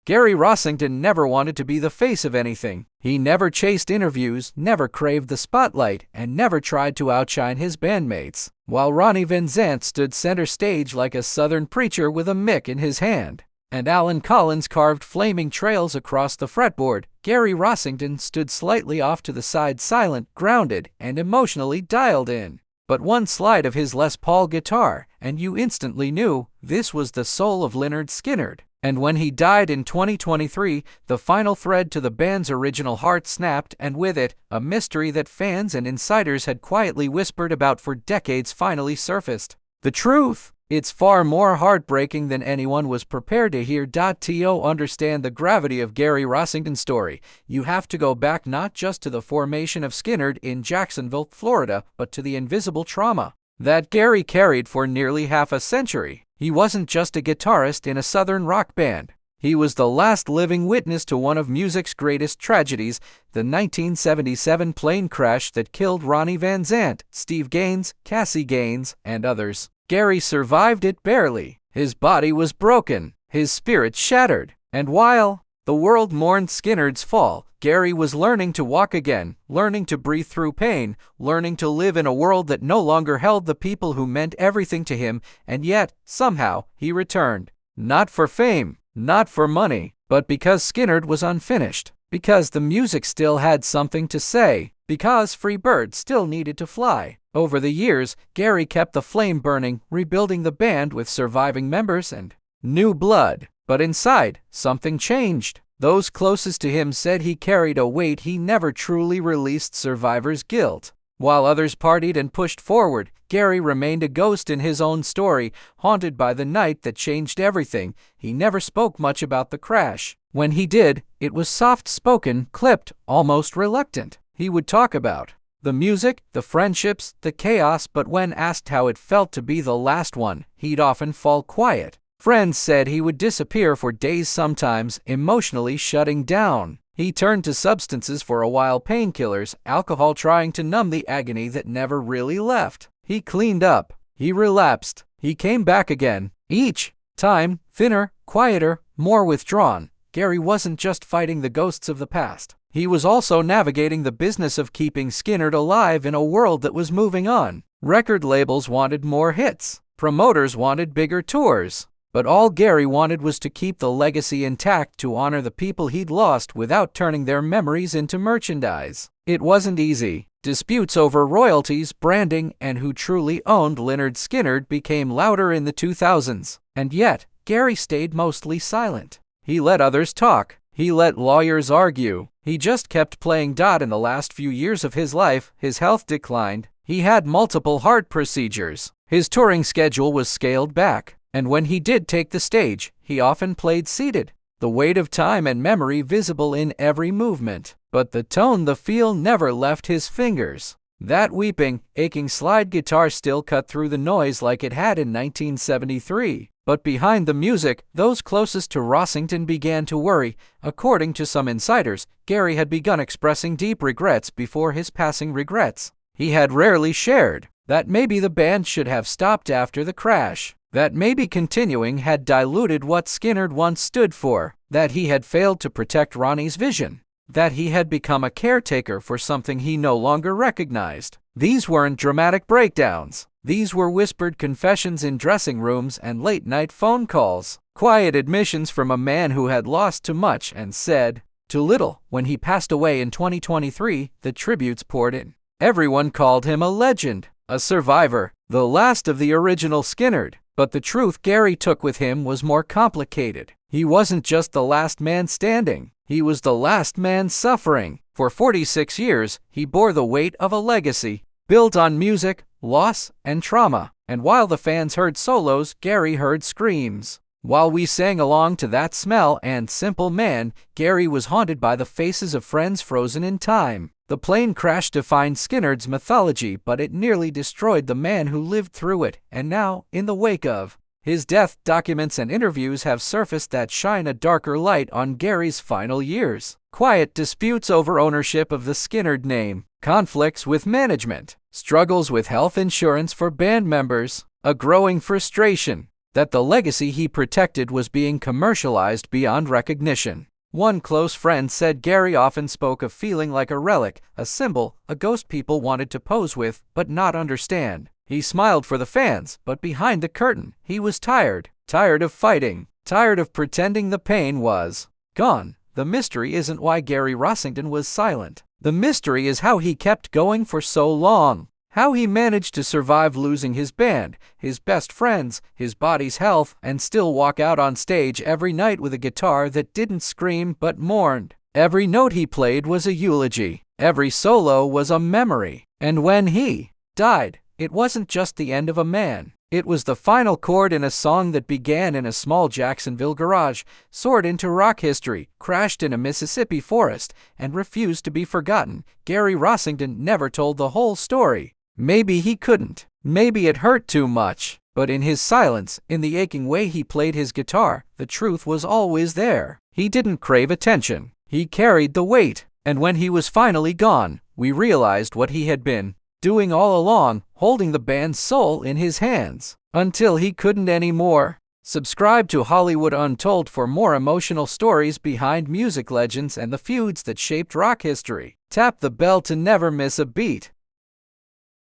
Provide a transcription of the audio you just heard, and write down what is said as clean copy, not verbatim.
Gary Rossington never wanted to be the face of anything. He never chased interviews, never craved the spotlight, and never tried to outshine his bandmates. While Ronnie Van Zant stood center stage like a southern preacher with a mic in his hand, and Alan Collins carved flaming trails across the fretboard, Gary Rossington stood slightly off to the side, silent, grounded, and emotionally dialed in. But one slide of his Les Paul guitar, and you instantly knew this was the soul of Lynyrd Skynyrd. And when he died in 2023, the final thread to the band's original heart snapped, and with it, a mystery that fans and insiders had quietly whispered about for decades finally surfaced. The truth? It's far more heartbreaking than anyone was prepared to hear. To understand the gravity of Gary Rossington's story, you have to go back not just to the formation of Skynyrd in Jacksonville, Florida, but to the invisible trauma that Gary carried for nearly half a century. He wasn't just a guitarist in a southern rock band. He was the last living witness to one of music's greatest tragedies, the 1977 plane crash that killed Ronnie Van Zant, Steve Gaines, Cassie Gaines, and others. Gary survived it barely. His body was broken, his spirit shattered, and while the world mourned Skynyrd's fall, Gary was learning to walk again, learning to breathe through pain, learning to live in a world that no longer held the people who meant everything to him, and yet, somehow, he returned. Not for fame, not for money, but because Skynyrd was unfinished, because the music still had something to say, because free birds still needed to fly. Over the years, Gary kept the flame burning, rebuilding the band with surviving members and new blood. But inside, something changed. Those closest to him said he carried a weight he never truly released, survivor's guilt. While others partied and pushed forward, Gary remained a ghost in his own story, haunted by the night that changed everything. He never spoke much about the crash. When he did, it was soft-spoken, clipped, almost reluctant. He would talk about the music, the friendships, the chaos, but when asked how it felt to be the last one, he'd often fall quiet. Friends said he would disappear for days, sometimes emotionally shutting down. He turned to substances for a while, painkillers, alcohol, trying to numb the agony that never really left. He cleaned up. He relapsed. He came back again. Each time, thinner, quieter, more withdrawn. Gary wasn't just fighting the ghosts of the past. He was also navigating the business of keeping Skynyrd alive in a world that was moving on. Record labels wanted more hits. Promoters wanted bigger tours. But all Gary wanted was to keep the legacy intact, to honor the people he'd lost without turning their memories into merchandise. It wasn't easy. Disputes over royalties, branding, and who truly owned Lynyrd Skynyrd became louder in the 2000s. And yet, Gary stayed mostly silent. He let others talk. He let lawyers argue. He just kept playing. In the last few years of his life, his health declined. He had multiple heart procedures. His touring schedule was scaled back. And when he did take the stage, he often played seated, the weight of time and memory visible in every movement. But the tone, the feel never left his fingers. That weeping, aching slide guitar still cut through the noise like it had in 1973. But behind the music, those closest to Rossington began to worry. According to some insiders, Gary had begun expressing deep regrets before his passing, regrets he had rarely shared. That maybe the band should have stopped after the crash. That maybe continuing had diluted what Skynyrd once stood for. That he had failed to protect Ronnie's vision. That he had become a caretaker for something he no longer recognized. These weren't dramatic breakdowns. These were whispered confessions in dressing rooms and late-night phone calls. Quiet admissions from a man who had lost too much and said too little. When he passed away in 2023, the tributes poured in. Everyone called him a legend, a survivor, the last of the original Skynyrd. But the truth Gary took with him was more complicated. He wasn't just the last man standing. He was the last man suffering. For 46 years, he bore the weight of a legacy built on music, loss, and trauma. And while the fans heard solos, Gary heard screams. While we sang along to That Smell and Simple Man, Gary was haunted by the faces of friends frozen in time. The plane crash defined Skynyrd's mythology, but it nearly destroyed the man who lived through it. And now, in the wake of his death, documents and interviews have surfaced that shine a darker light on Gary's final years. Quiet disputes over ownership of the Skynyrd name, conflicts with management, struggles with health insurance for band members, a growing frustration that the legacy he protected was being commercialized beyond recognition. One close friend said Gary often spoke of feeling like a relic, a symbol, a ghost people wanted to pose with, but not understand. He smiled for the fans, but behind the curtain, he was tired. Tired of fighting. Tired of pretending the pain was gone. The mystery isn't why Gary Rossington was silent. The mystery is how he kept going for so long. How he managed to survive losing his band, his best friends, his body's health, and still walk out on stage every night with a guitar that didn't scream but mourned. Every note he played was a eulogy. Every solo was a memory. And when he died, it wasn't just the end of a man. It was the final chord in a song that began in a small Jacksonville garage, soared into rock history, crashed in a Mississippi forest, and refused to be forgotten. Gary Rossington never told the whole story. Maybe he couldn't. Maybe it hurt too much. But in his silence, in the aching way he played his guitar, the truth was always there. He didn't crave attention. He carried the weight. And when he was finally gone, we realized what he had been doing all along, holding the band's soul in his hands, until he couldn't anymore. Subscribe to Hollywood Untold for more emotional stories behind music legends and the feuds that shaped rock history. Tap the bell to never miss a beat.